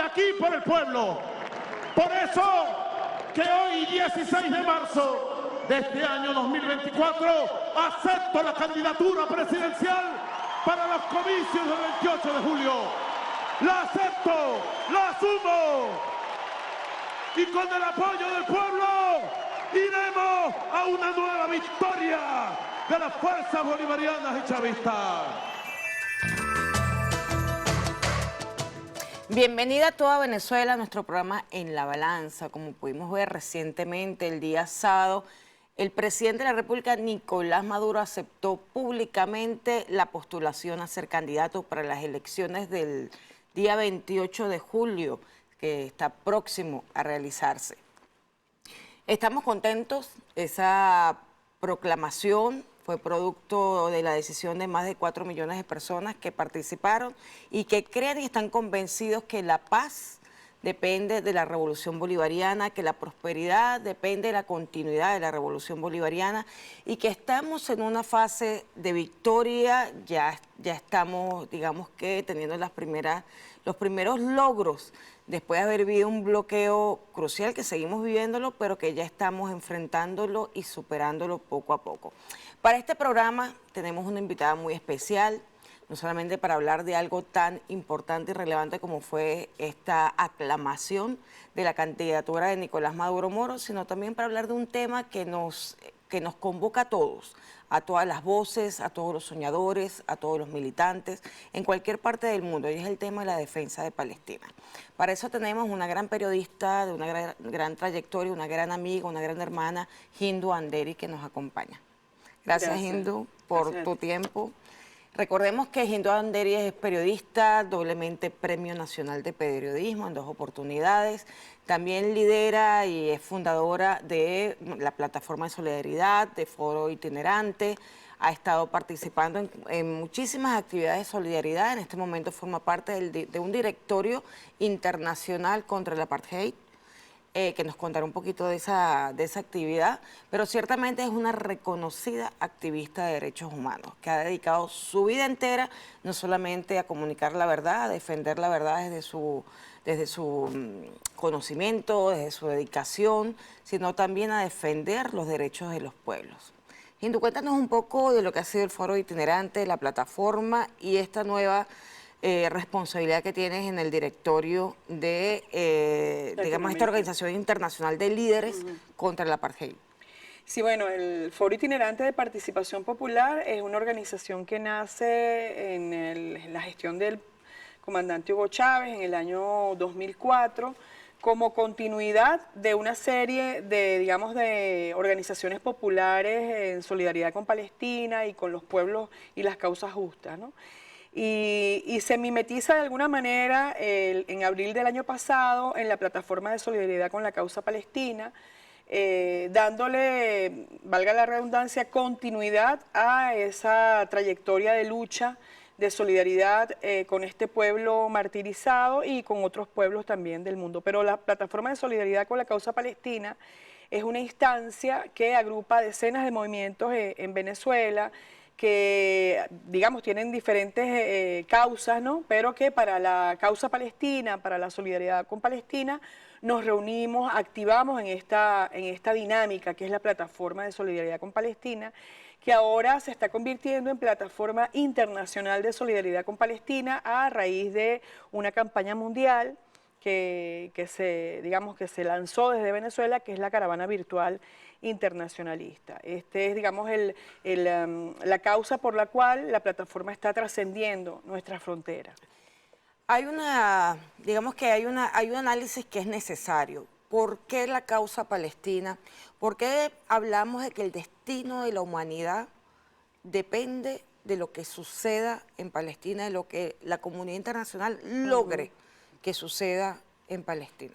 aquí por el pueblo. Por eso que hoy, 16 de marzo de este año 2024, acepto la candidatura presidencial para los comicios del 28 de julio. La acepto, la asumo. Y con el apoyo del pueblo iremos a una nueva victoria de las fuerzas bolivarianas y chavistas. Bienvenida a toda Venezuela a nuestro programa En la Balanza. Como pudimos ver recientemente, el día sábado, el presidente de la República, Nicolás Maduro, aceptó públicamente la postulación a ser candidato para las elecciones del día 28 de julio, que está próximo a realizarse. Estamos contentos. Esa proclamación fue producto de la decisión de más de 4 millones de personas que participaron y que creen y están convencidos que la paz depende de la revolución bolivariana, que la prosperidad depende de la continuidad de la revolución bolivariana y que estamos en una fase de victoria. Ya estamos, digamos que, teniendo los primeros logros después de haber vivido un bloqueo crucial, que seguimos viviéndolo, pero que ya estamos enfrentándolo y superándolo poco a poco. Para este programa tenemos una invitada muy especial, no solamente para hablar de algo tan importante y relevante como fue esta aclamación de la candidatura de Nicolás Maduro Moro, sino también para hablar de un tema que nos convoca a todas las voces, a todos los soñadores, a todos los militantes, en cualquier parte del mundo, y es el tema de la defensa de Palestina. Para eso tenemos una gran periodista de una gran trayectoria, una gran amiga, una gran hermana, Hindu Anderi, que nos acompaña. Gracias. Hindu, por tu tiempo. Recordemos que Hindu Anderi es periodista, doblemente Premio Nacional de Periodismo en 2 oportunidades. También lidera y es fundadora de la Plataforma de Solidaridad, de Foro Itinerante. Ha estado participando en muchísimas actividades de solidaridad. En este momento forma parte de un directorio internacional contra el apartheid, que nos contará un poquito de esa actividad, pero ciertamente es una reconocida activista de derechos humanos, que ha dedicado su vida entera no solamente a comunicar la verdad, a defender la verdad desde su conocimiento, desde su dedicación, sino también a defender los derechos de los pueblos. Hindu, cuéntanos un poco de lo que ha sido el Foro Itinerante, la plataforma y esta nueva responsabilidad que tienes en el directorio de, digamos, esta organización internacional de líderes contra el apartheid. Sí, bueno, el Foro Itinerante de Participación Popular es una organización que nace en la gestión del comandante Hugo Chávez en el año 2004, como continuidad de una serie de, digamos, de organizaciones populares en solidaridad con Palestina y con los pueblos y las causas justas, ¿no? Y se mimetiza de alguna manera en abril del año pasado en la plataforma de solidaridad con la causa palestina, dándole, valga la redundancia, continuidad a esa trayectoria de lucha, de solidaridad con este pueblo martirizado y con otros pueblos también del mundo. Pero la plataforma de solidaridad con la causa palestina es una instancia que agrupa decenas de movimientos en Venezuela, que, digamos, tienen diferentes causas, ¿no? Pero que para la causa palestina, para la solidaridad con Palestina, nos reunimos, activamos en esta dinámica que es la plataforma de solidaridad con Palestina, que ahora se está convirtiendo en plataforma internacional de solidaridad con Palestina a raíz de una campaña mundial que se lanzó desde Venezuela, que es la caravana virtual internacionalista. Este es, digamos, la causa por la cual la plataforma está trascendiendo nuestras fronteras. Digamos que hay un análisis que es necesario. ¿Por qué la causa palestina? ¿Por qué hablamos de que el destino de la humanidad depende de lo que suceda en Palestina, de lo que la comunidad internacional logre que suceda en Palestina?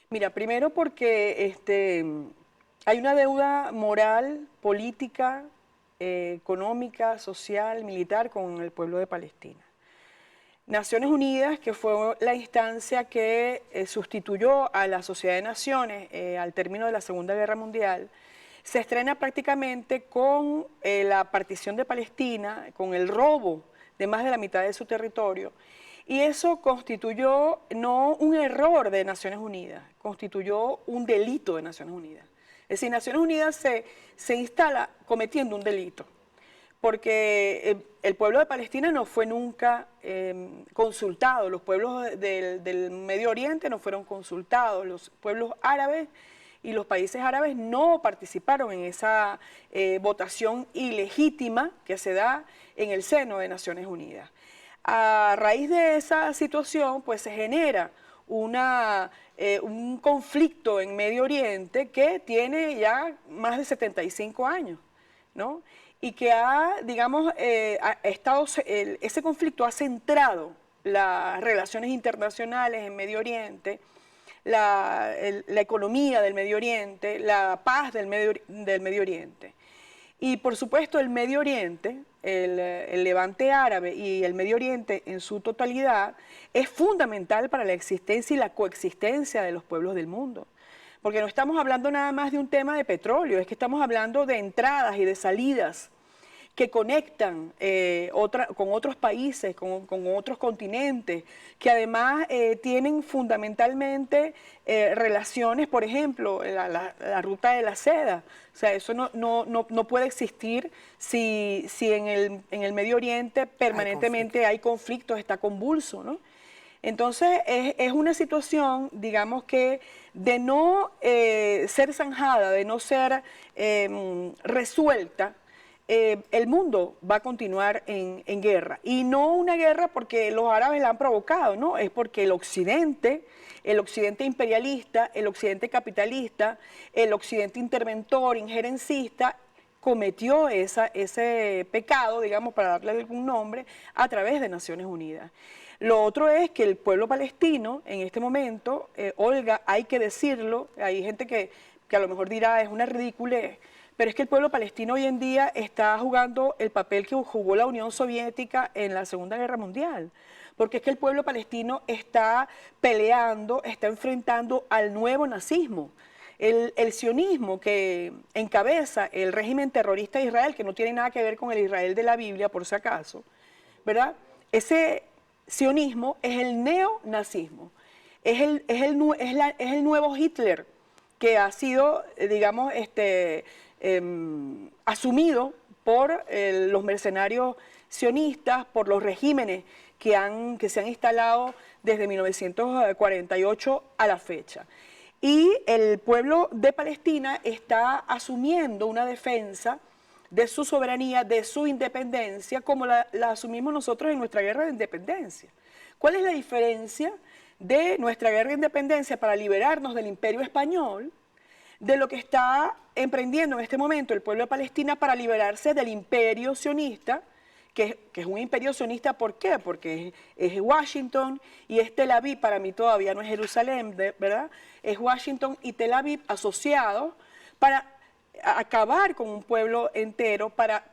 Mira, primero porque hay una deuda moral, política, económica, social, militar con el pueblo de Palestina. Naciones Unidas, que fue la instancia que sustituyó a la Sociedad de Naciones al término de la Segunda Guerra Mundial, se estrena prácticamente con la partición de Palestina, con el robo de más de la mitad de su territorio, Y eso constituyó no un error de Naciones Unidas, constituyó un delito de Naciones Unidas. Es decir, Naciones Unidas se instala cometiendo un delito, porque el pueblo de Palestina no fue nunca consultado, los pueblos del Medio Oriente no fueron consultados, los pueblos árabes y los países árabes no participaron en esa votación ilegítima que se da en el seno de Naciones Unidas. A raíz de esa situación, pues se genera un conflicto en Medio Oriente que tiene ya más de 75 años, ¿no? Y que ese conflicto ha centrado las relaciones internacionales en Medio Oriente, la economía del Medio Oriente, la paz del Medio Oriente. Y por supuesto el Medio Oriente, el levante árabe y el Medio Oriente en su totalidad es fundamental para la existencia y la coexistencia de los pueblos del mundo. Porque no estamos hablando nada más de un tema de petróleo, es que estamos hablando de entradas y de salidas que conectan con otros países, con otros continentes, que además tienen fundamentalmente relaciones, por ejemplo, la ruta de la seda. O sea, eso no puede existir si en el Medio Oriente permanentemente hay conflictos, está convulso, ¿no? Entonces, es una situación, digamos que, de no ser zanjada, de no ser resuelta, el mundo va a continuar en guerra. Y no una guerra porque los árabes la han provocado, no, es porque el occidente imperialista, el occidente capitalista, el occidente interventor, injerencista, cometió ese pecado, digamos, para darle algún nombre, a través de Naciones Unidas. Lo otro es que el pueblo palestino, en este momento, Olga, hay que decirlo, hay gente que a lo mejor dirá es una ridiculez, pero es que el pueblo palestino hoy en día está jugando el papel que jugó la Unión Soviética en la Segunda Guerra Mundial. Porque es que el pueblo palestino está peleando, está enfrentando al nuevo nazismo. El sionismo que encabeza el régimen terrorista de Israel, que no tiene nada que ver con el Israel de la Biblia, por si acaso, ¿verdad? Ese sionismo es el neonazismo, es el nuevo Hitler que ha sido, digamos, asumido por los mercenarios sionistas, por los regímenes que se han instalado desde 1948 a la fecha. Y el pueblo de Palestina está asumiendo una defensa de su soberanía, de su independencia, como la asumimos nosotros en nuestra guerra de independencia. ¿Cuál es la diferencia de nuestra guerra de independencia para liberarnos del Imperio Español, de lo que está emprendiendo en este momento el pueblo de Palestina para liberarse del imperio sionista, que es un imperio sionista? ¿Por qué? Porque es Washington y es Tel Aviv, para mí todavía no es Jerusalén, ¿verdad? Es Washington y Tel Aviv asociados para acabar con un pueblo entero, para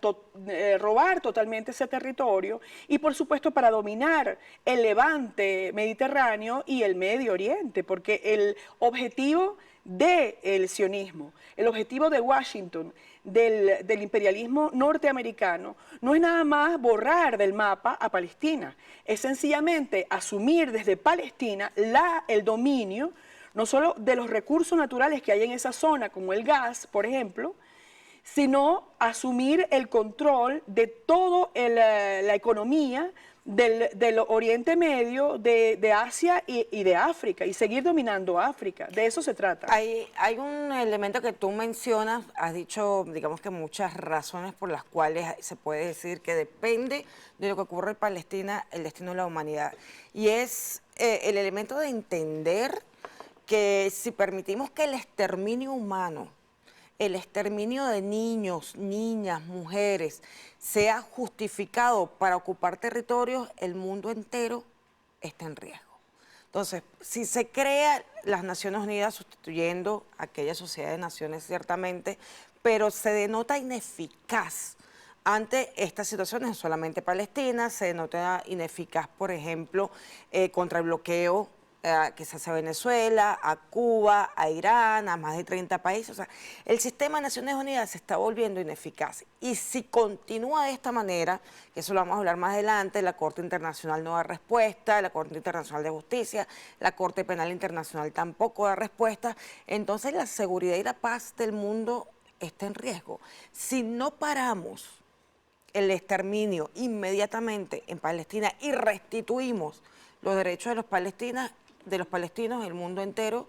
robar totalmente ese territorio y por supuesto para dominar el levante mediterráneo y el Medio Oriente, porque el objetivo del sionismo, el objetivo de Washington, del imperialismo norteamericano, no es nada más borrar del mapa a Palestina, es sencillamente asumir desde Palestina el dominio no solo de los recursos naturales que hay en esa zona, como el gas, por ejemplo, sino asumir el control de toda la economía del Oriente Medio, de Asia y de África, y seguir dominando África. De eso se trata. Hay un elemento que tú mencionas, has dicho, digamos que muchas razones por las cuales se puede decir que depende de lo que ocurre en Palestina el destino de la humanidad. Y es el elemento de entender que si permitimos que el exterminio humano, el exterminio de niños, niñas, mujeres, sea justificado para ocupar territorios, el mundo entero está en riesgo. Entonces, si se crea las Naciones Unidas sustituyendo a aquella sociedad de naciones, ciertamente, pero se denota ineficaz ante estas situaciones, no solamente Palestina, se denota ineficaz, por ejemplo, contra el bloqueo que se hace a Venezuela, a Cuba, a Irán, a más de 30 países. O sea, el sistema de Naciones Unidas se está volviendo ineficaz. Y si continúa de esta manera, que eso lo vamos a hablar más adelante, la Corte Internacional no da respuesta, la Corte Internacional de Justicia, la Corte Penal Internacional tampoco da respuesta, entonces la seguridad y la paz del mundo está en riesgo. Si no paramos el exterminio inmediatamente en Palestina y restituimos los derechos de los palestinos, el mundo entero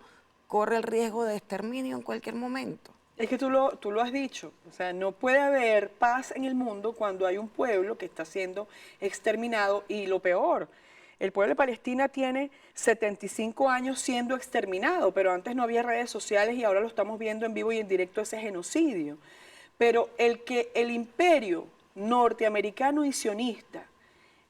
corre el riesgo de exterminio en cualquier momento. Es que tú lo has dicho, o sea, no puede haber paz en el mundo cuando hay un pueblo que está siendo exterminado y lo peor, el pueblo de Palestina tiene 75 años siendo exterminado, pero antes no había redes sociales y ahora lo estamos viendo en vivo y en directo ese genocidio. Pero el que el imperio norteamericano y sionista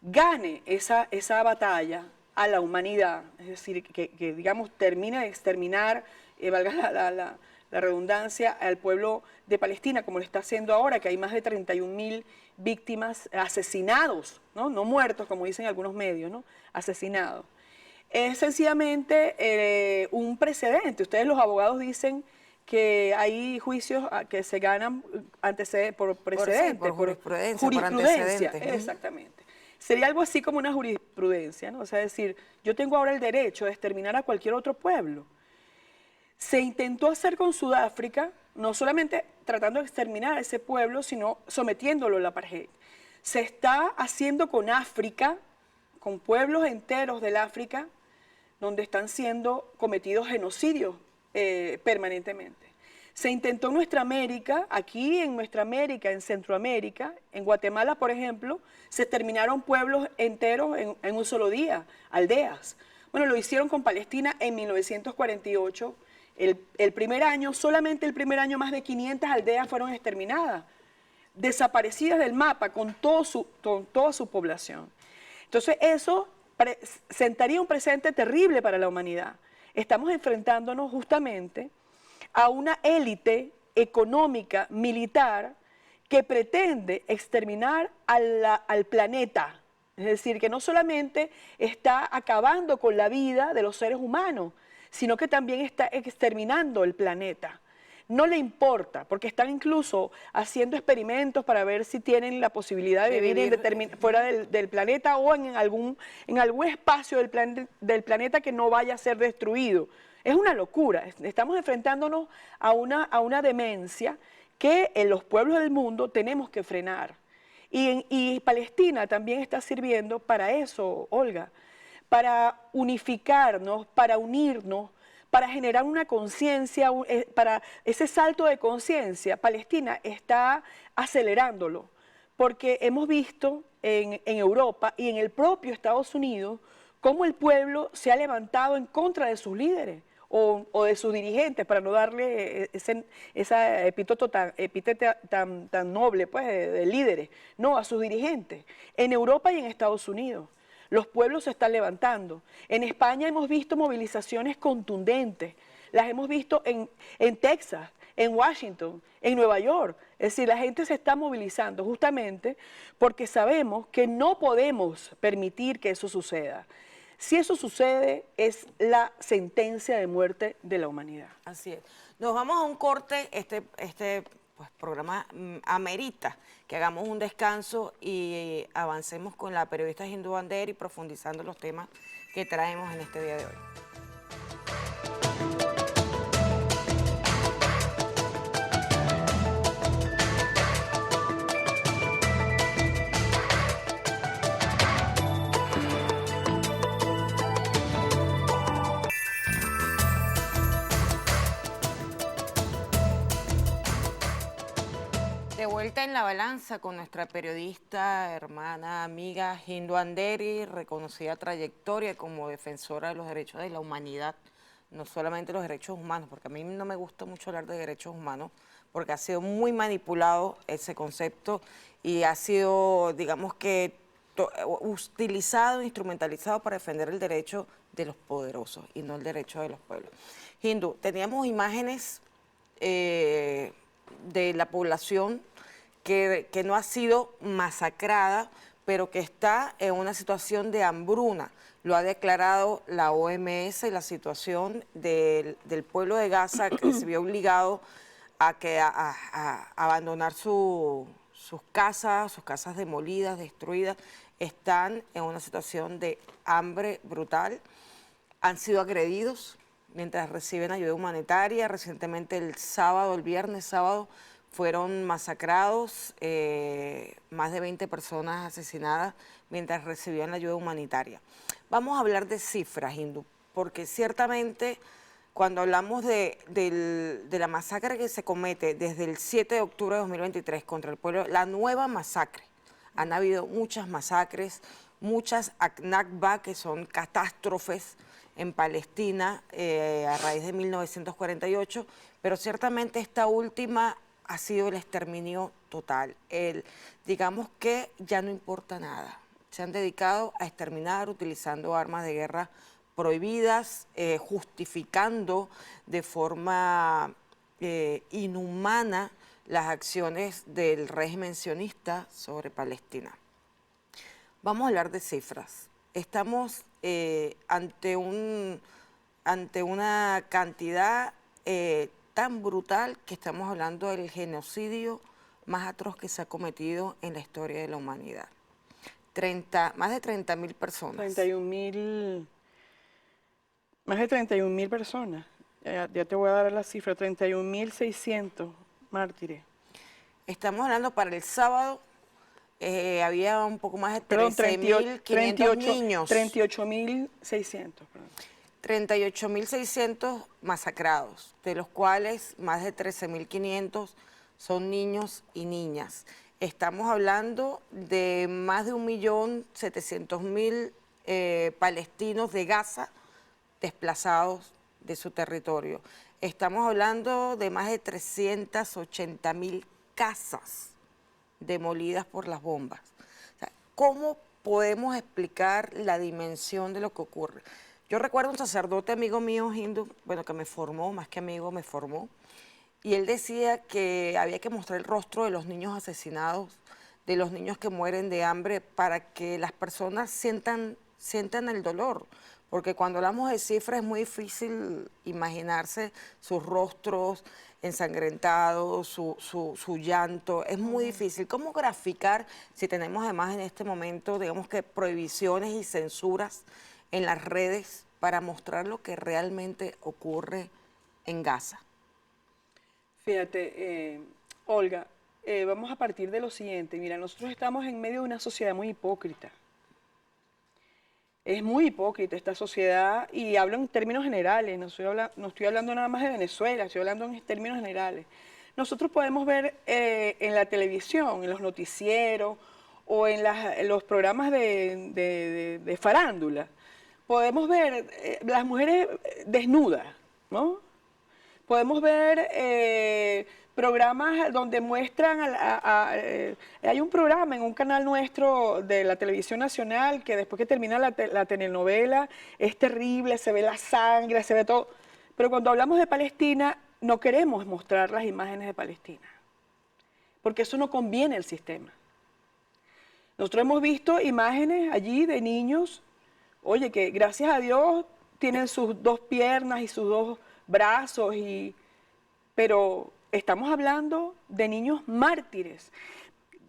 gane esa batalla a la humanidad, es decir, que digamos termina de exterminar, valga la redundancia, al pueblo de Palestina, como lo está haciendo ahora, que hay más de 31.000 víctimas asesinados, ¿no? No muertos, como dicen algunos medios, ¿no? Asesinados. Es sencillamente un precedente. Ustedes los abogados dicen que hay juicios que se ganan por precedentes, por jurisprudencia, por antecedentes. Exactamente. Sería algo así como una jurisprudencia, ¿no? O sea, es decir, yo tengo ahora el derecho de exterminar a cualquier otro pueblo. Se intentó hacer con Sudáfrica, no solamente tratando de exterminar a ese pueblo, sino sometiéndolo a la apartheid. Se está haciendo con África, con pueblos enteros del África, donde están siendo cometidos genocidios permanentemente. Se intentó en nuestra América, aquí en nuestra América, en Centroamérica, en Guatemala, por ejemplo, se exterminaron pueblos enteros en un solo día, aldeas. Bueno, lo hicieron con Palestina en 1948. El primer año, solamente el primer año, más de 500 aldeas fueron exterminadas, desaparecidas del mapa con toda su población. Entonces eso sentaría un precedente terrible para la humanidad. Estamos enfrentándonos justamente a una élite económica, militar, que pretende exterminar al planeta. Es decir, que no solamente está acabando con la vida de los seres humanos, sino que también está exterminando el planeta. No le importa, porque están incluso haciendo experimentos para ver si tienen la posibilidad de vivir fuera del planeta o en algún espacio del planeta que no vaya a ser destruido. Es una locura. Estamos enfrentándonos a una demencia que en los pueblos del mundo tenemos que frenar. Y Palestina también está sirviendo para eso, Olga, para unificarnos, para unirnos, para generar una conciencia, para ese salto de conciencia. Palestina está acelerándolo, porque hemos visto en Europa y en el propio Estados Unidos cómo el pueblo se ha levantado en contra de sus líderes o de sus dirigentes, para no darle esa epíteto tan noble, pues, de líderes, no, a sus dirigentes, en Europa y en Estados Unidos. Los pueblos se están levantando. En España hemos visto movilizaciones contundentes. Las hemos visto en Texas, en Washington, en Nueva York. Es decir, la gente se está movilizando justamente porque sabemos que no podemos permitir que eso suceda. Si eso sucede, es la sentencia de muerte de la humanidad. Así es. Nos vamos a un corte. Pues, programa amerita que hagamos un descanso y avancemos con la periodista Hindu Banderi profundizando los temas que traemos en este día de hoy. De vuelta en la balanza con nuestra periodista, hermana, amiga Hindu Banderi, reconocida trayectoria como defensora de los derechos de la humanidad, no solamente los derechos humanos, porque a mí no me gusta mucho hablar de derechos humanos, porque ha sido muy manipulado ese concepto y ha sido, digamos que, utilizado, instrumentalizado para defender el derecho de los poderosos y no el derecho de los pueblos. Hindu, teníamos imágenes de la población que no ha sido masacrada pero que está en una situación de hambruna. Lo ha declarado la OMS, la situación del pueblo de Gaza, que se vio obligado a abandonar sus casas demolidas, destruidas, están en una situación de hambre brutal. Han sido agredidos mientras reciben ayuda humanitaria. Recientemente el viernes sábado, fueron masacrados, más de 20 personas asesinadas mientras recibían la ayuda humanitaria. Vamos a hablar de cifras, Hindu, porque ciertamente cuando hablamos de la masacre que se comete desde el 7 de octubre de 2023 contra el pueblo, la nueva masacre, han habido muchas masacres, muchas Nakba, que son catástrofes en Palestina a raíz de 1948, pero ciertamente esta última ha sido el exterminio total. Digamos que ya no importa nada. Se han dedicado a exterminar utilizando armas de guerra prohibidas, justificando de forma inhumana las acciones del régimen sionista sobre Palestina. Vamos a hablar de cifras. Estamos ante una cantidad tan brutal que estamos hablando del genocidio más atroz que se ha cometido en la historia de la humanidad. Más de 30.000 personas. Más de 31.000 personas. Ya te voy a dar la cifra, 31.600 mártires. Estamos hablando para el sábado, había un poco más de 13.500 niños. 38.600. 38.600 masacrados, de los cuales más de 13.500 son niños y niñas. Estamos hablando de más de 1.700.000 palestinos de Gaza desplazados de su territorio. Estamos hablando de más de 380.000 casas demolidas por las bombas. O sea, ¿cómo podemos explicar la dimensión de lo que ocurre? Yo recuerdo un sacerdote amigo mío, Hindu, bueno, que me formó, más que amigo, me formó, y él decía que había que mostrar el rostro de los niños asesinados, de los niños que mueren de hambre, para que las personas sientan el dolor. Porque cuando hablamos de cifras es muy difícil imaginarse sus rostros ensangrentados, su llanto, es muy difícil. ¿Cómo graficar, si tenemos además en este momento, digamos que prohibiciones y censuras en las redes para mostrar lo que realmente ocurre en Gaza? Fíjate, Olga, vamos a partir de lo siguiente. Mira, nosotros estamos en medio de una sociedad muy hipócrita. Es muy hipócrita esta sociedad, y hablo en términos generales, no estoy hablando nada más de Venezuela, estoy hablando en términos generales. Nosotros podemos ver en la televisión, en los noticieros o en los programas de farándula, podemos ver las mujeres desnudas, ¿no? Podemos ver programas donde muestran, hay un programa en un canal nuestro de la televisión nacional que después que termina la telenovela es terrible, se ve la sangre, se ve todo. Pero cuando hablamos de Palestina no queremos mostrar las imágenes de Palestina, porque eso no conviene al sistema. Nosotros hemos visto imágenes allí de niños, oye, que gracias a Dios tienen sus dos piernas y sus dos brazos, pero estamos hablando de niños mártires.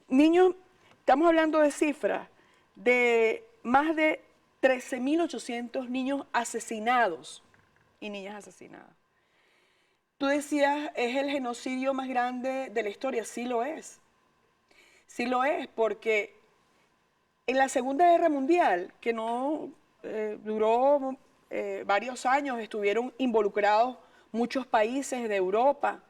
Niños, estamos hablando de cifras de más de 13.800 niños asesinados y niñas asesinadas. Tú decías, ¿es el genocidio más grande de la historia? Sí lo es. Sí lo es, porque en la Segunda Guerra Mundial, que no duró varios años, estuvieron involucrados muchos países de Europa,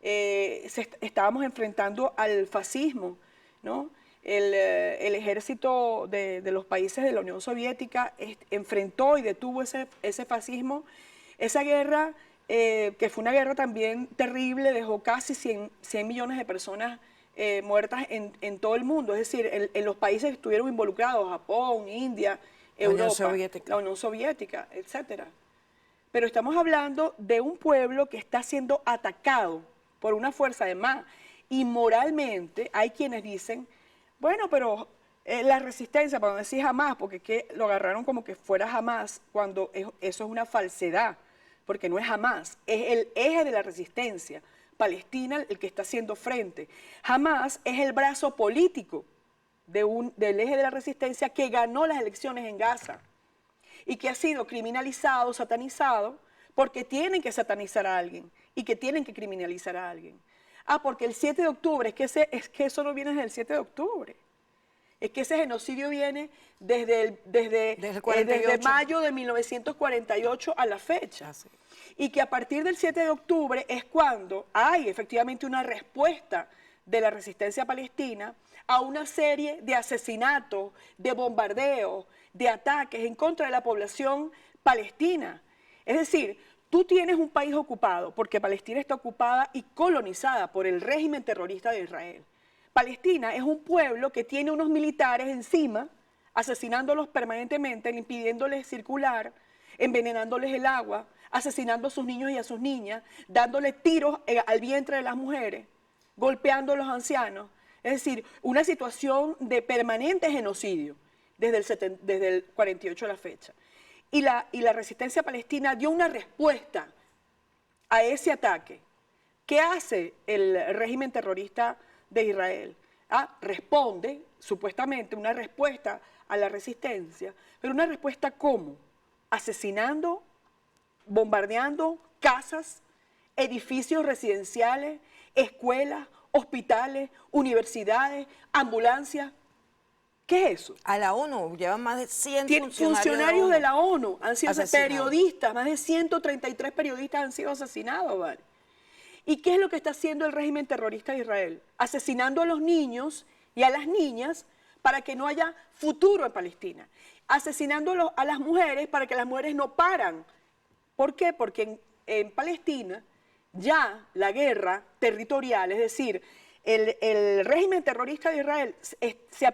estábamos enfrentando al fascismo, ¿no? El ejército de los países de la Unión Soviética enfrentó y detuvo ese fascismo. Esa guerra, que fue una guerra también terrible, dejó casi 100 millones de personas muertas en todo el mundo, es decir, en los países que estuvieron involucrados, Japón, India, Europa, la Unión Soviética, etcétera. Pero estamos hablando de un pueblo que está siendo atacado por una fuerza de más. Y moralmente hay quienes dicen, bueno, pero La resistencia, para no decir jamás, porque es que lo agarraron como que fuera jamás, cuando eso es una falsedad, porque no es jamás, es el eje de la resistencia. Palestina el que está haciendo frente. Jamás es el brazo político del eje de la resistencia que ganó las elecciones en Gaza y que ha sido criminalizado, satanizado, porque tienen que satanizar a alguien y que tienen que criminalizar a alguien. Ah, porque el 7 de octubre, es que eso no viene desde el 7 de octubre. Es que ese genocidio viene desde mayo de 1948 a la fecha. Ah, sí. Y que a partir del 7 de octubre es cuando hay efectivamente una respuesta de la resistencia palestina a una serie de asesinatos, de bombardeos, de ataques en contra de la población palestina. Es decir, tú tienes un país ocupado, porque Palestina está ocupada y colonizada por el régimen terrorista de Israel. Palestina es un pueblo que tiene unos militares encima, asesinándolos permanentemente, impidiéndoles circular, envenenándoles el agua, asesinando a sus niños y a sus niñas, dándole tiros al vientre de las mujeres, golpeando a los ancianos. Es decir, una situación de permanente genocidio desde el 48 a la fecha. Y la resistencia palestina dio una respuesta a ese ataque. ¿Qué hace el régimen terrorista de Israel? Responde, supuestamente, una respuesta a la resistencia, pero una respuesta ¿cómo? Asesinando, bombardeando casas, edificios residenciales, escuelas, hospitales, universidades, ambulancias. ¿Qué es eso? A la ONU llevan más de 100 funcionarios de la ONU han sido asesinados. periodistas, más de 133 periodistas han sido asesinados, ¿vale? ¿Y qué es lo que está haciendo el régimen terrorista de Israel? Asesinando a los niños y a las niñas para que no haya futuro en Palestina. Asesinando a las mujeres para que las mujeres no paran. ¿Por qué? Porque en Palestina ya la guerra territorial, es decir, el régimen terrorista de Israel se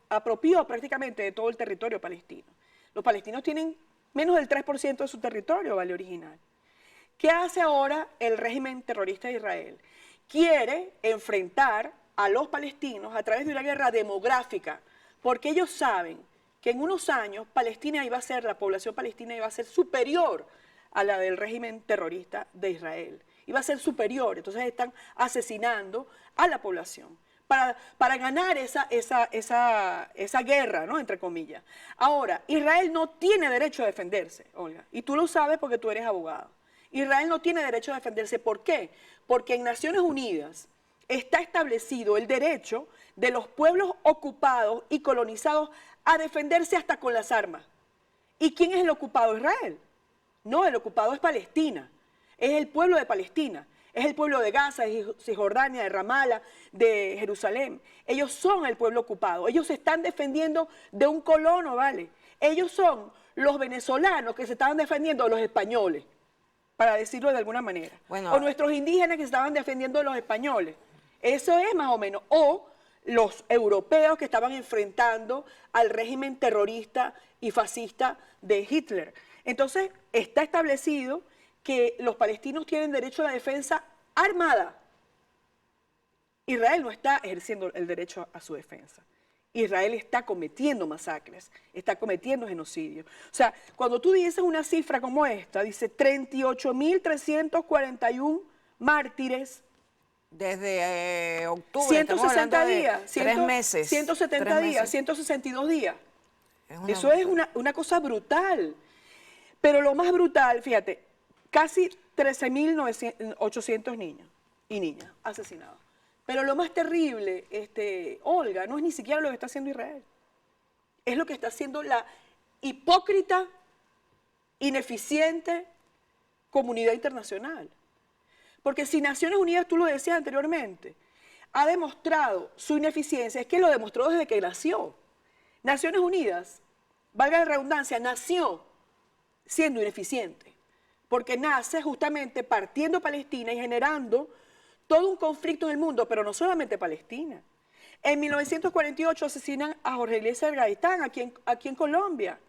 apropió prácticamente de todo el territorio palestino. Los palestinos tienen menos del 3% de su territorio, ¿vale? Original. ¿Qué hace ahora el régimen terrorista de Israel? Quiere enfrentar a los palestinos a través de una guerra demográfica, porque ellos saben que en unos años la población palestina iba a ser superior a la del régimen terrorista de Israel. Iba a ser superior, entonces están asesinando a la población para ganar esa guerra, ¿no? Entre comillas. Ahora, Israel no tiene derecho a defenderse, Olga, y tú lo sabes porque tú eres abogado. Israel no tiene derecho a defenderse. ¿Por qué? Porque en Naciones Unidas está establecido el derecho de los pueblos ocupados y colonizados a defenderse hasta con las armas. ¿Y quién es el ocupado? Israel. No, el ocupado es Palestina. Es el pueblo de Palestina. Es el pueblo de Gaza, de Cisjordania, de Ramala, de Jerusalén. Ellos son el pueblo ocupado. Ellos se están defendiendo de un colono, ¿vale? Ellos son los venezolanos que se estaban defendiendo de los españoles, para decirlo de alguna manera. Bueno, o nuestros indígenas que se estaban defendiendo de los españoles. Eso es más o menos. O los europeos que estaban enfrentando al régimen terrorista y fascista de Hitler. Entonces, está establecido que los palestinos tienen derecho a la defensa armada. Israel no está ejerciendo el derecho a su defensa. Israel está cometiendo masacres, está cometiendo genocidio. O sea, cuando tú dices una cifra como esta, dice 38.341 mártires. Desde octubre, 160 días, 3 meses. 170 3 días, meses. 162 días. Es una cosa brutal. Pero lo más brutal, fíjate, casi 13.800 niños y niñas asesinados. Pero lo más terrible, Olga, no es ni siquiera lo que está haciendo Israel. Es lo que está haciendo la hipócrita, ineficiente comunidad internacional. Porque si Naciones Unidas, tú lo decías anteriormente, ha demostrado su ineficiencia, es que lo demostró desde que nació. Naciones Unidas, valga la redundancia, nació siendo ineficiente, porque nace justamente partiendo Palestina y generando todo un conflicto en el mundo, pero no solamente Palestina. En 1948 asesinan a Jorge Eliezer Gaitán aquí en Colombia.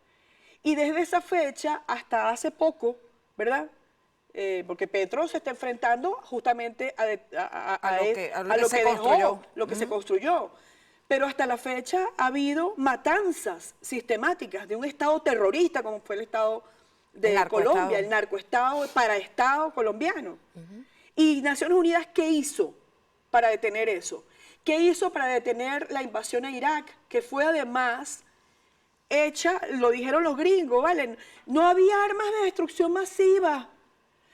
Y desde esa fecha hasta hace poco, ¿verdad? Porque Petro se está enfrentando justamente a lo que se construyó. Pero hasta la fecha ha habido matanzas sistemáticas de un Estado terrorista como fue el Estado de Colombia, el narcoestado, paraestado colombiano. Y Naciones Unidas, ¿qué hizo para detener eso? ¿Qué hizo para detener la invasión a Irak? Que fue además hecha, lo dijeron los gringos, ¿vale? No había armas de destrucción masiva.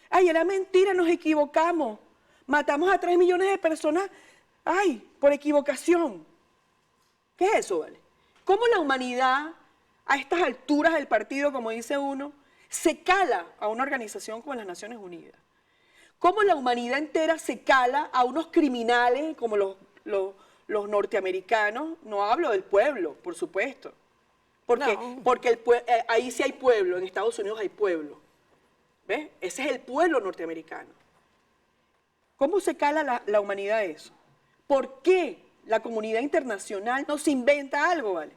Ay, era mentira, nos equivocamos. Matamos a 3 millones de personas, ay, por equivocación. ¿Qué es eso, vale? ¿Cómo la humanidad, a estas alturas del partido, como dice uno, se cala a una organización como las Naciones Unidas? ¿Cómo la humanidad entera se cala a unos criminales como los norteamericanos? No hablo del pueblo, por supuesto. Porque ahí sí hay pueblo, en Estados Unidos hay pueblo. ¿Ves? Ese es el pueblo norteamericano. ¿Cómo se cala la humanidad a eso? ¿Por qué la comunidad internacional no se inventa algo, vale?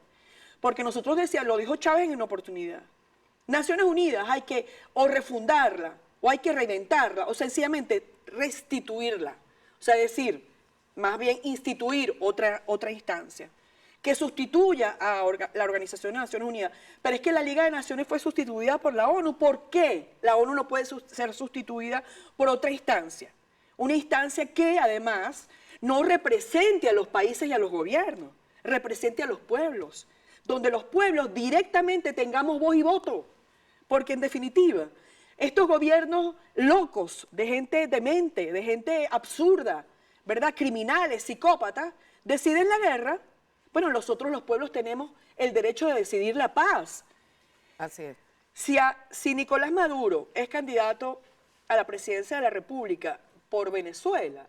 Porque nosotros decíamos, lo dijo Chávez en una oportunidad, Naciones Unidas hay que o refundarla, o hay que reinventarla, o sencillamente restituirla. O sea, decir, más bien instituir otra instancia que sustituya a la Organización de Naciones Unidas. Pero es que la Liga de Naciones fue sustituida por la ONU. ¿Por qué la ONU no puede ser sustituida por otra instancia? Una instancia que además no represente a los países y a los gobiernos, represente a los pueblos, donde los pueblos directamente tengamos voz y voto. Porque en definitiva, estos gobiernos locos, de gente demente, de gente absurda, ¿verdad? Criminales, psicópatas, deciden la guerra. Bueno, nosotros los pueblos tenemos el derecho de decidir la paz. Así es. Si Nicolás Maduro es candidato a la presidencia de la República por Venezuela,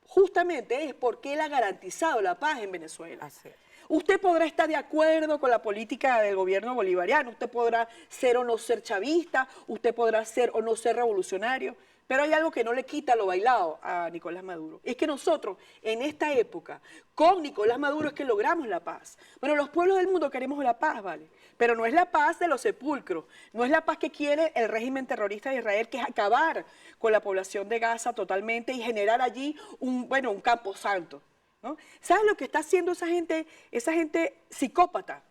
justamente es porque él ha garantizado la paz en Venezuela. Así es. Usted podrá estar de acuerdo con la política del gobierno bolivariano, usted podrá ser o no ser chavista, usted podrá ser o no ser revolucionario, pero hay algo que no le quita lo bailado a Nicolás Maduro. Es que nosotros, en esta época, con Nicolás Maduro es que logramos la paz. Bueno, los pueblos del mundo queremos la paz, ¿vale? Pero no es la paz de los sepulcros, no es la paz que quiere el régimen terrorista de Israel, que es acabar con la población de Gaza totalmente y generar allí un campo santo, ¿no? ¿Sabes lo que está haciendo esa gente psicópata,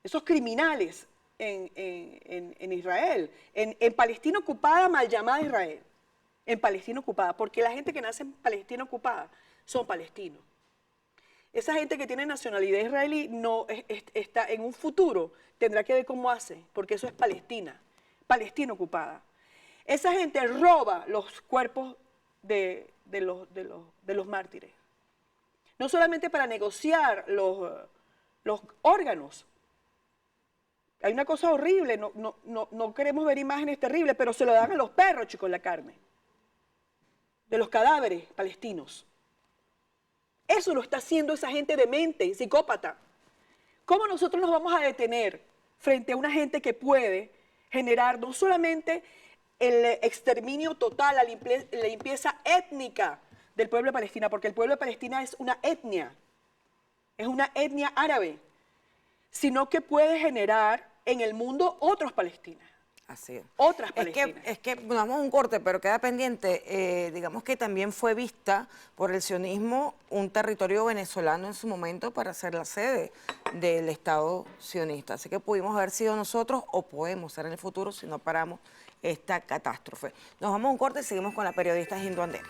esos criminales en Israel, en Palestina ocupada, mal llamada Israel? En Palestina ocupada, porque la gente que nace en Palestina ocupada son palestinos. Esa gente que tiene nacionalidad israelí no está en un futuro, tendrá que ver cómo hace, porque eso es Palestina ocupada. Esa gente roba los cuerpos de los mártires. No solamente para negociar los órganos. Hay una cosa horrible, no queremos ver imágenes terribles, pero se lo dan a los perros, chicos, la carne de los cadáveres palestinos. Eso lo está haciendo esa gente demente, psicópata. ¿Cómo nosotros nos vamos a detener frente a una gente que puede generar no solamente el exterminio total, la limpieza étnica del pueblo de Palestina, porque el pueblo de Palestina es una etnia árabe, sino que puede generar en el mundo otros palestinos? Así es. Otras Palestinas. Es que nos damos un corte, pero queda pendiente. Digamos que también fue vista por el sionismo un territorio venezolano en su momento para ser la sede del Estado sionista. Así que pudimos haber sido nosotros o podemos ser en el futuro si no paramos esta catástrofe. Nos vamos a un corte y seguimos con la periodista Hindu Andere.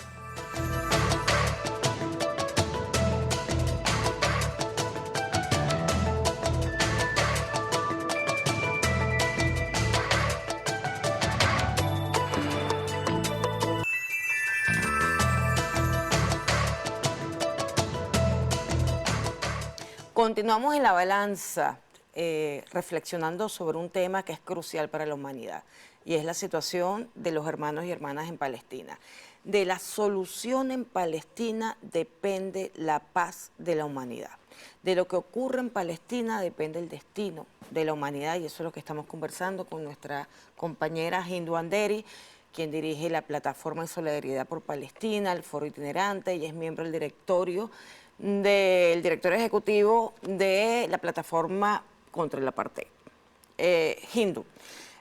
Continuamos en la balanza, reflexionando sobre un tema que es crucial para la humanidad, y es la situación de los hermanos y hermanas en Palestina. De la solución en Palestina depende la paz de la humanidad. De lo que ocurre en Palestina depende el destino de la humanidad, y eso es lo que estamos conversando con nuestra compañera Hindu Andere, quien dirige la Plataforma de Solidaridad por Palestina, el Foro Itinerante, y es miembro del directorio ejecutivo de la Plataforma contra el Apartheid. Hindu,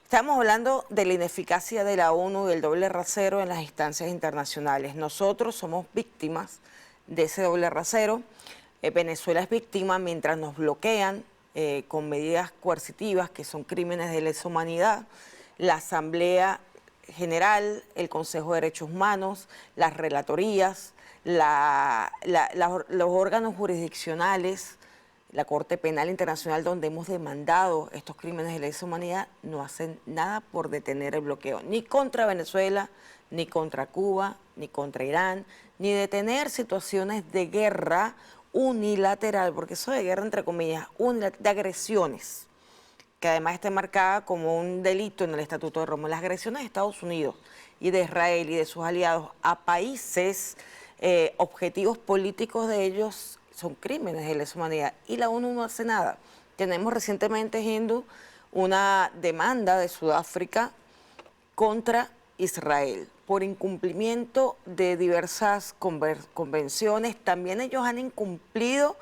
estamos hablando de la ineficacia de la ONU y del doble rasero en las instancias internacionales. Nosotros somos víctimas de ese doble rasero. Venezuela es víctima mientras nos bloquean con medidas coercitivas que son crímenes de lesa humanidad. La Asamblea General, el Consejo de Derechos Humanos, las relatorías, los órganos jurisdiccionales, la Corte Penal Internacional, donde hemos demandado estos crímenes de lesa humanidad, no hacen nada por detener el bloqueo, ni contra Venezuela, ni contra Cuba, ni contra Irán, ni detener situaciones de guerra unilateral, porque eso de guerra, entre comillas, de agresiones, que además está marcada como un delito en el Estatuto de Roma. Las agresiones de Estados Unidos y de Israel y de sus aliados a países, objetivos políticos de ellos, son crímenes de lesa humanidad y la ONU no hace nada. Tenemos recientemente, Hindu, una demanda de Sudáfrica contra Israel por incumplimiento de diversas convenciones. También ellos han incumplido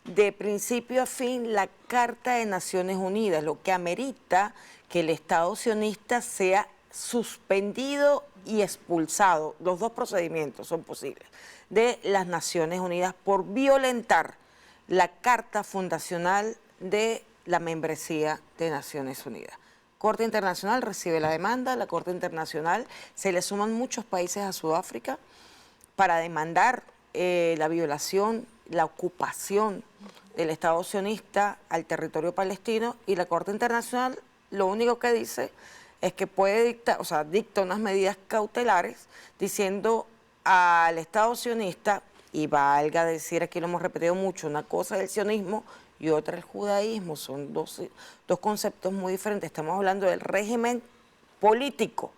de principio a fin la Carta de Naciones Unidas, lo que amerita que el Estado sionista sea suspendido y expulsado. Los dos procedimientos son posibles de las Naciones Unidas por violentar la Carta Fundacional de la membresía de Naciones Unidas. Corte Internacional recibe la demanda, la Corte Internacional se le suman muchos países a Sudáfrica para demandar la violación, la ocupación del Estado sionista al territorio palestino, y la Corte Internacional lo único que dice es que puede dictar, o sea, dicta unas medidas cautelares diciendo al Estado sionista, y valga decir, aquí lo hemos repetido mucho, una cosa es el sionismo y otra el judaísmo, son dos conceptos muy diferentes. Estamos hablando del régimen político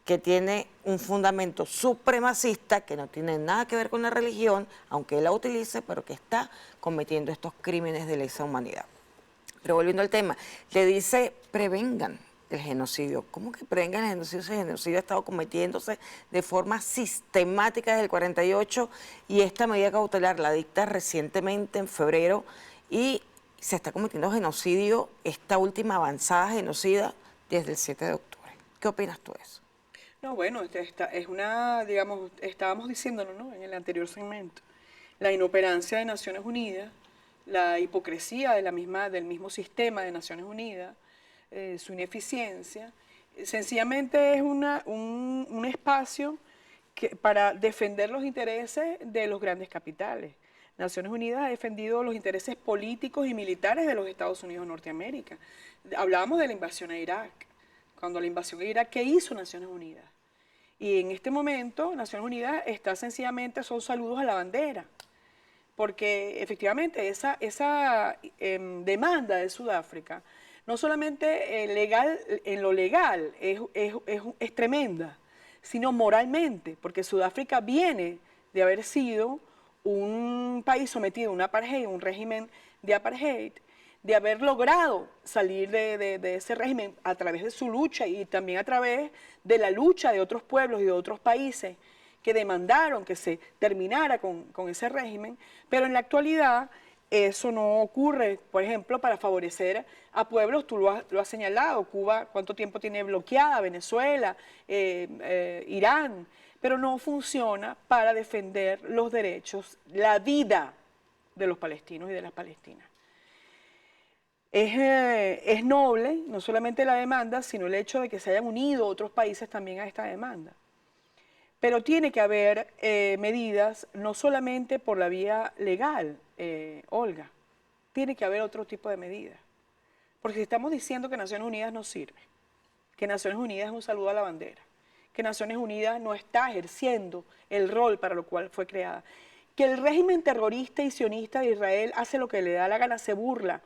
que tiene un fundamento supremacista que no tiene nada que ver con la religión, aunque él la utilice, pero que está cometiendo estos crímenes de lesa humanidad. Pero volviendo al tema, le dice, prevengan el genocidio. ¿Cómo que prevengan el genocidio? Ese genocidio ha estado cometiéndose de forma sistemática desde el 48 y esta medida cautelar la dicta recientemente en febrero y se está cometiendo genocidio, esta última avanzada genocida desde el 7 de octubre. ¿Qué opinas tú de eso? No, bueno, es una, digamos, estábamos diciéndolo, ¿no?, en el anterior segmento, la inoperancia de Naciones Unidas, la hipocresía del mismo sistema de Naciones Unidas, su ineficiencia, sencillamente es un espacio para defender los intereses de los grandes capitales. Naciones Unidas ha defendido los intereses políticos y militares de los Estados Unidos de Norteamérica. Hablábamos de la invasión a Irak. Cuando la invasión a Irak, ¿qué hizo Naciones Unidas? Y en este momento, Naciones Unidas está sencillamente, son saludos a la bandera, porque efectivamente esa demanda de Sudáfrica, no solamente legal, en lo legal es tremenda, sino moralmente, porque Sudáfrica viene de haber sido un país sometido a un apartheid, un régimen de apartheid, de haber logrado salir de ese régimen a través de su lucha y también a través de la lucha de otros pueblos y de otros países que demandaron que se terminara con ese régimen, pero en la actualidad eso no ocurre, por ejemplo, para favorecer a pueblos, tú lo has señalado, Cuba, ¿cuánto tiempo tiene bloqueada? Venezuela, Irán, pero no funciona para defender los derechos, la vida de los palestinos y de las palestinas. Es noble, no solamente la demanda, sino el hecho de que se hayan unido otros países también a esta demanda. Pero tiene que haber medidas, no solamente por la vía legal, Olga, tiene que haber otro tipo de medidas. Porque si estamos diciendo que Naciones Unidas no sirve, que Naciones Unidas es un saludo a la bandera, que Naciones Unidas no está ejerciendo el rol para lo cual fue creada, que el régimen terrorista y sionista de Israel hace lo que le da la gana, se burla,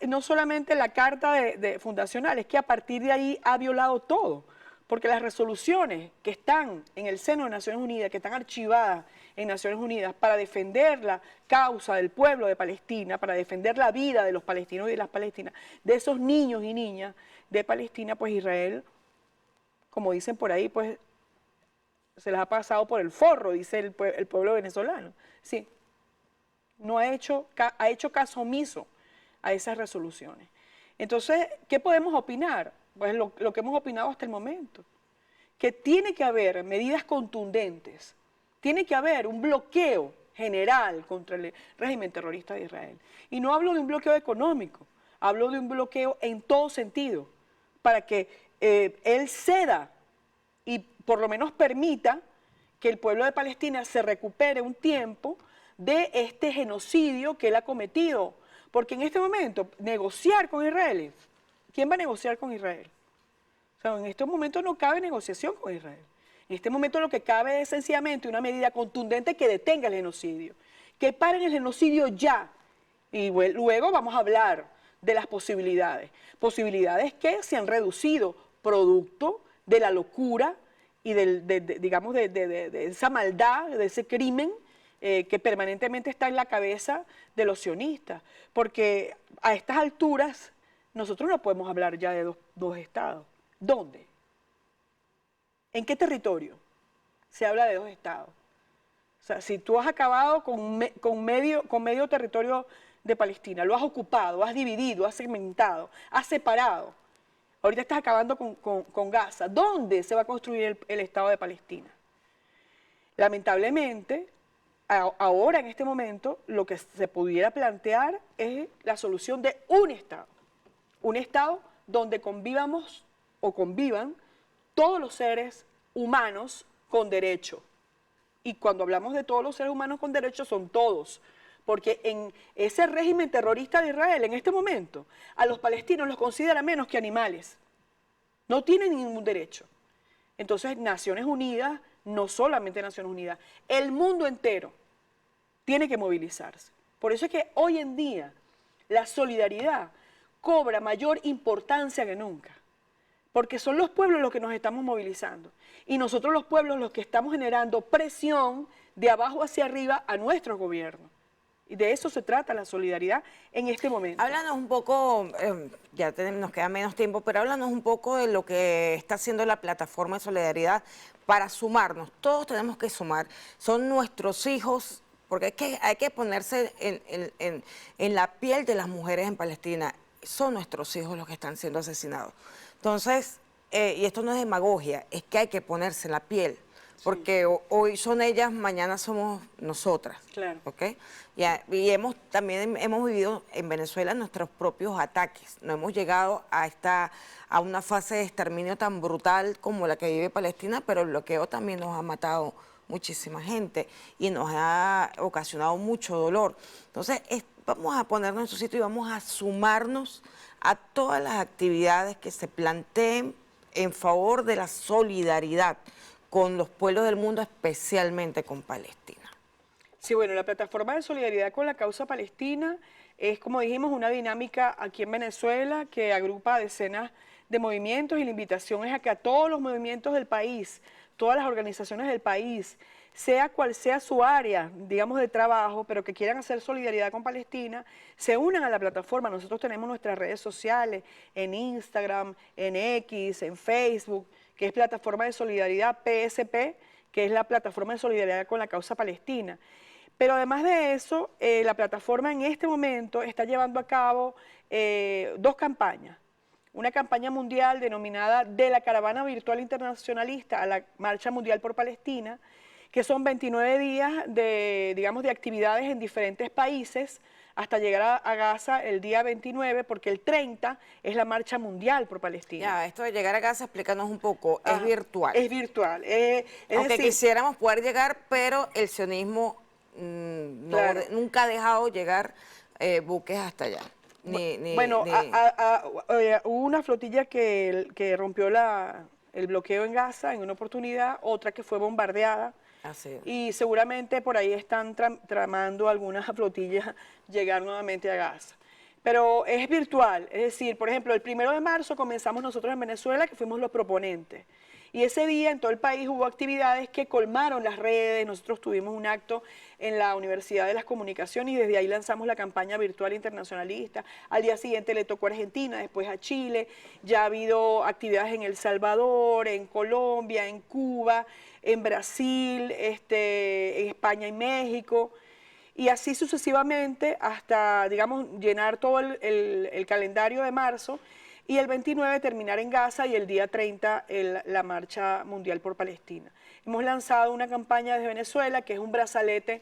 no solamente la Carta fundacional, es que a partir de ahí ha violado todo, porque las resoluciones que están en el seno de Naciones Unidas, que están archivadas en Naciones Unidas para defender la causa del pueblo de Palestina, para defender la vida de los palestinos y de las palestinas, de esos niños y niñas de Palestina, pues Israel, como dicen por ahí, pues se les ha pasado por el forro, dice el pueblo venezolano. Sí, no ha hecho caso omiso a esas resoluciones. Entonces, ¿qué podemos opinar? Pues lo que hemos opinado hasta el momento, que tiene que haber medidas contundentes, tiene que haber un bloqueo general contra el régimen terrorista de Israel. Y no hablo de un bloqueo económico, hablo de un bloqueo en todo sentido, para que él ceda y por lo menos permita que el pueblo de Palestina se recupere un tiempo de este genocidio que él ha cometido. Porque en este momento, negociar con Israel, ¿quién va a negociar con Israel? O sea, en este momento no cabe negociación con Israel. En este momento lo que cabe es sencillamente una medida contundente que detenga el genocidio, que paren el genocidio ya. Y luego vamos a hablar de las posibilidades. Posibilidades que se han reducido producto de la locura y digamos de esa maldad, de ese crimen que permanentemente está en la cabeza de los sionistas. Porque a estas alturas nosotros no podemos hablar ya de dos estados. ¿Dónde? ¿En qué territorio se habla de dos estados? O sea, si tú has acabado con medio territorio de Palestina, lo has ocupado, has dividido, has segmentado, has separado, ahorita estás acabando con Gaza, ¿dónde se va a construir el Estado de Palestina? Lamentablemente, ahora en este momento, lo que se pudiera plantear es la solución de un Estado donde convivamos o convivan todos los seres humanos con derecho. Y cuando hablamos de todos los seres humanos con derecho, son todos. Porque en ese régimen terrorista de Israel, en este momento, a los palestinos los considera menos que animales. No tienen ningún derecho. Entonces, Naciones Unidas, no solamente Naciones Unidas, el mundo entero tiene que movilizarse. Por eso es que hoy en día la solidaridad cobra mayor importancia que nunca. Porque son los pueblos los que nos estamos movilizando. Y nosotros los pueblos los que estamos generando presión de abajo hacia arriba a nuestros gobiernos. Y de eso se trata la solidaridad en este momento. Háblanos un poco, nos queda menos tiempo, pero háblanos un poco de lo que está haciendo la plataforma de solidaridad para sumarnos. Todos tenemos que sumar. Son nuestros hijos, porque hay que ponerse en la piel de las mujeres en Palestina. Son nuestros hijos los que están siendo asesinados. Entonces, y esto no es demagogia, es que hay que ponerse en la piel, porque hoy son ellas, mañana somos nosotras. Claro. ¿Okay? Y también hemos vivido en Venezuela nuestros propios ataques. No hemos llegado a una fase de exterminio tan brutal como la que vive Palestina, pero el bloqueo también nos ha matado muchísima gente y nos ha ocasionado mucho dolor. Entonces, vamos a ponernos en nuestro sitio y vamos a sumarnos a todas las actividades que se planteen en favor de la solidaridad con los pueblos del mundo, especialmente con Palestina. Sí, bueno, la plataforma de solidaridad con la causa palestina es, como dijimos, una dinámica aquí en Venezuela que agrupa decenas de movimientos y la invitación es a que a todos los movimientos del país, todas las organizaciones del país, sea cual sea su área, digamos, de trabajo, pero que quieran hacer solidaridad con Palestina, se unan a la plataforma. Nosotros tenemos nuestras redes sociales, en Instagram, en X, en Facebook, que es Plataforma de Solidaridad PSP, que es la Plataforma de Solidaridad con la Causa Palestina. Pero además de eso, la plataforma en este momento está llevando a cabo dos campañas. Una campaña mundial denominada De la Caravana Virtual Internacionalista a la Marcha Mundial por Palestina, que son 29 días de actividades en diferentes países hasta llegar a Gaza el día 29, porque el 30 es la Marcha Mundial por Palestina. Ya, esto de llegar a Gaza, explícanos un poco, es virtual. Es virtual. Aunque quisiéramos poder llegar, pero el sionismo nunca ha dejado llegar buques hasta allá. Hubo una flotilla que rompió el bloqueo en Gaza en una oportunidad, otra que fue bombardeada. Así es. Y seguramente por ahí están tramando algunas flotillas llegar nuevamente a Gaza. Pero es virtual, es decir, por ejemplo, el 1 de marzo comenzamos nosotros en Venezuela, que fuimos los proponentes. Y ese día en todo el país hubo actividades que colmaron las redes. Nosotros tuvimos un acto en la Universidad de las Comunicaciones y desde ahí lanzamos la campaña virtual internacionalista. Al día siguiente le tocó a Argentina, después a Chile. Ya ha habido actividades en El Salvador, en Colombia, en Cuba, en Brasil, en España y México. Y así sucesivamente hasta, digamos, llenar todo el calendario de marzo. Y el 29 terminar en Gaza y el día 30 la Marcha Mundial por Palestina. Hemos lanzado una campaña desde Venezuela que es un brazalete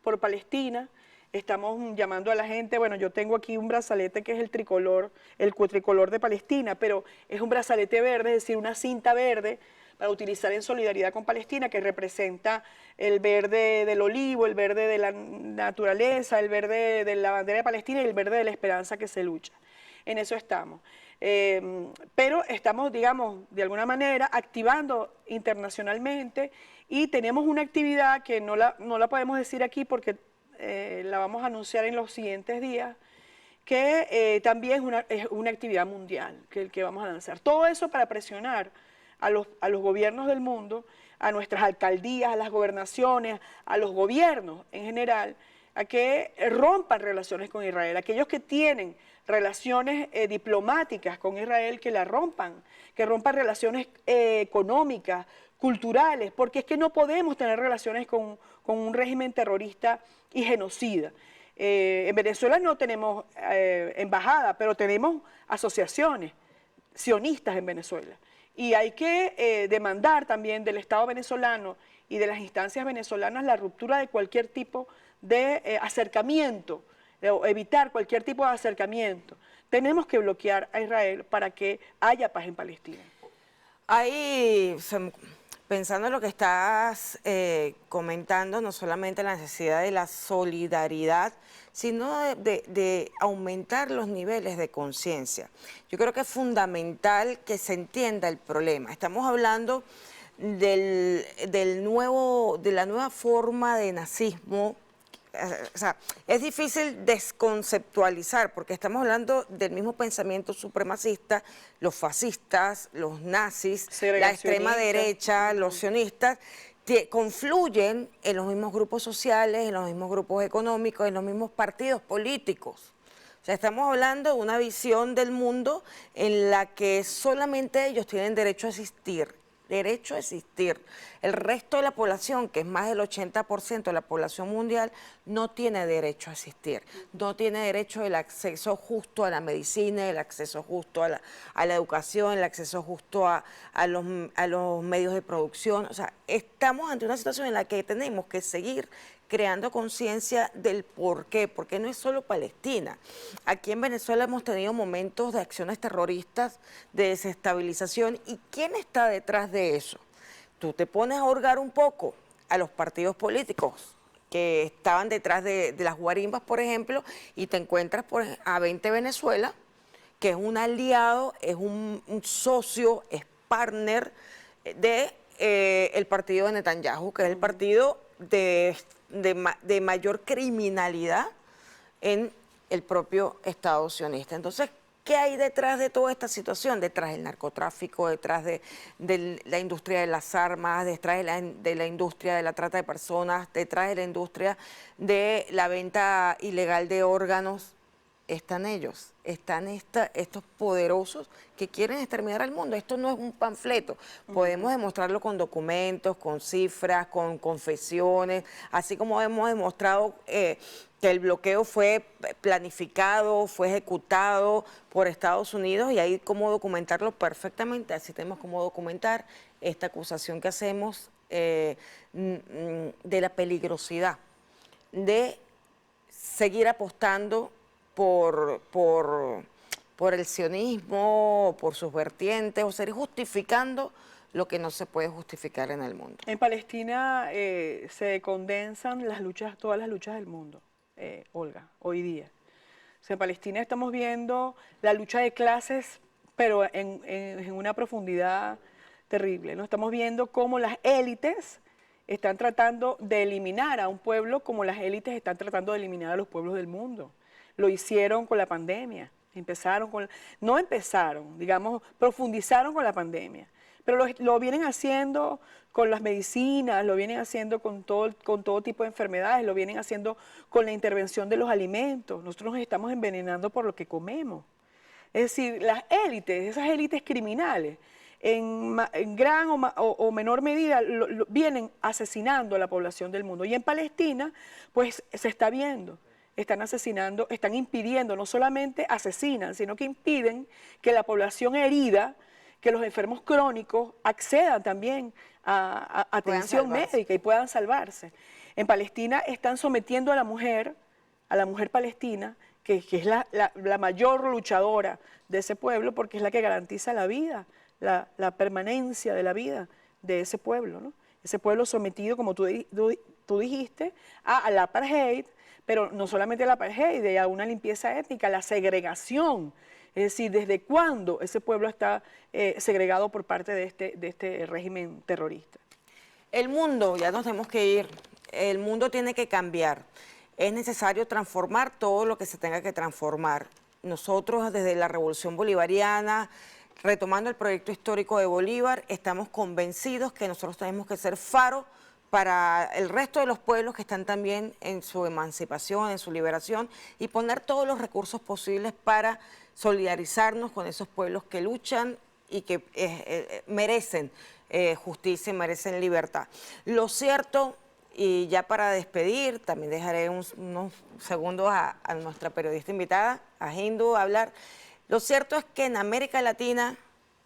por Palestina. Estamos llamando a la gente, bueno, yo tengo aquí un brazalete que es el tricolor, el cuatricolor de Palestina, pero es un brazalete verde, es decir, una cinta verde para utilizar en solidaridad con Palestina, que representa el verde del olivo, el verde de la naturaleza, el verde de la bandera de Palestina y el verde de la esperanza que se lucha. En eso estamos. Pero estamos, digamos, de alguna manera activando internacionalmente y tenemos una actividad que no la podemos decir aquí porque la vamos a anunciar en los siguientes días, que también es una actividad mundial que vamos a lanzar. Todo eso para presionar a los gobiernos del mundo, a nuestras alcaldías, a las gobernaciones, a los gobiernos en general, a que rompan relaciones con Israel. Aquellos que tienen relaciones diplomáticas con Israel, que rompan relaciones económicas, culturales, porque es que no podemos tener relaciones con un régimen terrorista y genocida. En Venezuela no tenemos embajada, pero tenemos asociaciones sionistas en Venezuela. Y hay que demandar también del Estado venezolano y de las instancias venezolanas la ruptura de cualquier tipo de acercamiento, o evitar cualquier tipo de acercamiento. Tenemos que bloquear a Israel para que haya paz en Palestina. Ahí, pensando en lo que estás comentando, no solamente la necesidad de la solidaridad, sino de aumentar los niveles de conciencia. Yo creo que es fundamental que se entienda el problema. Estamos hablando de la nueva forma de nazismo. O sea, es difícil desconceptualizar porque estamos hablando del mismo pensamiento supremacista, los fascistas, los nazis, la extrema derecha, los sionistas, que confluyen en los mismos grupos sociales, en los mismos grupos económicos, en los mismos partidos políticos. O sea, estamos hablando de una visión del mundo en la que solamente ellos tienen derecho a existir. Derecho a existir. El resto de la población, que es más del 80% de la población mundial, no tiene derecho a existir. No tiene derecho al acceso justo a la medicina, el acceso justo a la educación, el acceso justo a los medios de producción. O sea, estamos ante una situación en la que tenemos que seguir creando conciencia del por qué, porque no es solo Palestina. Aquí en Venezuela hemos tenido momentos de acciones terroristas, de desestabilización, ¿y quién está detrás de eso? Tú te pones a hurgar un poco a los partidos políticos que estaban detrás de las guarimbas, por ejemplo, y te encuentras a 20 Venezuela, que es un aliado, es un socio, es partner del partido de Netanyahu, que es el partido de mayor criminalidad en el propio Estado sionista. Entonces, ¿qué hay detrás de toda esta situación? Detrás del narcotráfico, detrás de la industria de las armas, detrás de la industria de la trata de personas, detrás de la industria de la venta ilegal de órganos. Están ellos, están estos poderosos que quieren exterminar al mundo. Esto no es un panfleto, podemos demostrarlo con documentos, con cifras, con confesiones, así como hemos demostrado que el bloqueo fue planificado, fue ejecutado por Estados Unidos, y hay cómo documentarlo perfectamente. Así tenemos cómo documentar esta acusación que hacemos de la peligrosidad de seguir apostando por el sionismo, por sus vertientes, o seguir justificando lo que no se puede justificar en el mundo. En Palestina se condensan todas las luchas del mundo, Olga, hoy día. O sea, en Palestina estamos viendo la lucha de clases, pero en una profundidad terrible, ¿no? Estamos viendo cómo las élites están tratando de eliminar a un pueblo como las élites están tratando de eliminar a los pueblos del mundo. Lo hicieron con la pandemia, profundizaron con la pandemia, pero lo vienen haciendo con las medicinas, lo vienen haciendo con todo tipo de enfermedades, lo vienen haciendo con la intervención de los alimentos. Nosotros nos estamos envenenando por lo que comemos. Es decir, las élites, esas élites criminales, en gran o menor medida vienen asesinando a la población del mundo. Y en Palestina, pues se está viendo. Están asesinando, están impidiendo, no solamente asesinan, sino que impiden que la población herida, que los enfermos crónicos accedan también a atención médica y puedan salvarse. En Palestina están sometiendo a la mujer palestina, que es la mayor luchadora de ese pueblo, porque es la que garantiza la vida, la permanencia de la vida de ese pueblo, ¿no? Ese pueblo sometido, como tú dijiste, al apartheid, pero no solamente al apartheid, a una limpieza étnica, la segregación. Es decir, ¿desde cuándo ese pueblo está segregado por parte de este régimen terrorista? El mundo, ya nos tenemos que ir, el mundo tiene que cambiar. Es necesario transformar todo lo que se tenga que transformar. Nosotros desde la Revolución Bolivariana, retomando el proyecto histórico de Bolívar, estamos convencidos que nosotros tenemos que ser faro para el resto de los pueblos que están también en su emancipación, en su liberación, y poner todos los recursos posibles para solidarizarnos con esos pueblos que luchan y que merecen justicia y merecen libertad. Lo cierto, y ya para despedir, también dejaré unos segundos a nuestra periodista invitada, a Hindu, a hablar. Lo cierto es que en América Latina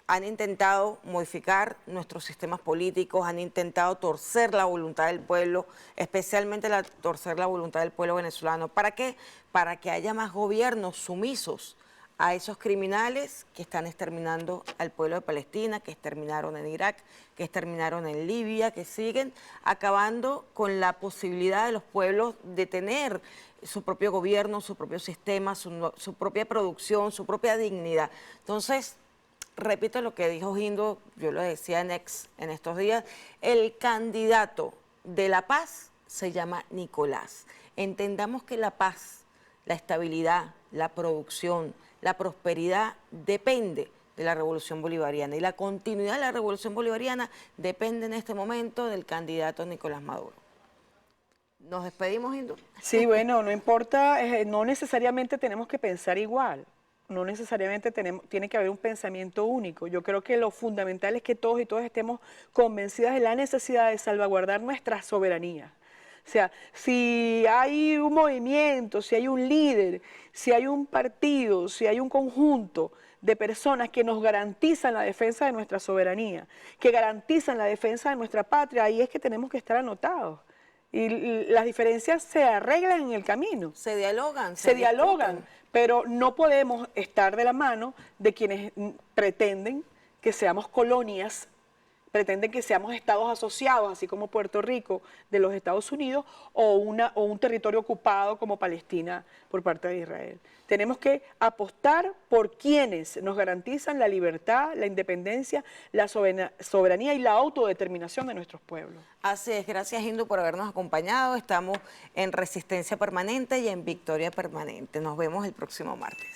han intentado modificar nuestros sistemas políticos, han intentado torcer la voluntad del pueblo, especialmente torcer la voluntad del pueblo venezolano. ¿Para qué? Para que haya más gobiernos sumisos a esos criminales que están exterminando al pueblo de Palestina, que exterminaron en Irak, que exterminaron en Libia, que siguen acabando con la posibilidad de los pueblos de tener su propio gobierno, su propio sistema, su propia producción, su propia dignidad. Entonces, repito lo que dijo Hindu, yo lo decía en estos días, el candidato de la paz se llama Nicolás. Entendamos que la paz, la estabilidad, la producción, la prosperidad depende de la Revolución Bolivariana y la continuidad de la Revolución Bolivariana depende en este momento del candidato Nicolás Maduro. ¿Nos despedimos, Hindu? Sí, bueno, no importa, no necesariamente tenemos que pensar igual, no necesariamente tiene que haber un pensamiento único. Yo creo que lo fundamental es que todos y todas estemos convencidas de la necesidad de salvaguardar nuestra soberanía. O sea, si hay un movimiento, si hay un líder, si hay un partido, si hay un conjunto de personas que nos garantizan la defensa de nuestra soberanía, que garantizan la defensa de nuestra patria, ahí es que tenemos que estar anotados. Y las diferencias se arreglan en el camino. Se dialogan. Se dialogan, pero no podemos estar de la mano de quienes pretenden que seamos colonias, pretenden que seamos estados asociados, así como Puerto Rico de los Estados Unidos, o un territorio ocupado como Palestina por parte de Israel. Tenemos que apostar por quienes nos garantizan la libertad, la independencia, la soberanía y la autodeterminación de nuestros pueblos. Así es, gracias Hindu por habernos acompañado. Estamos en Resistencia Permanente y en Victoria Permanente. Nos vemos el próximo martes.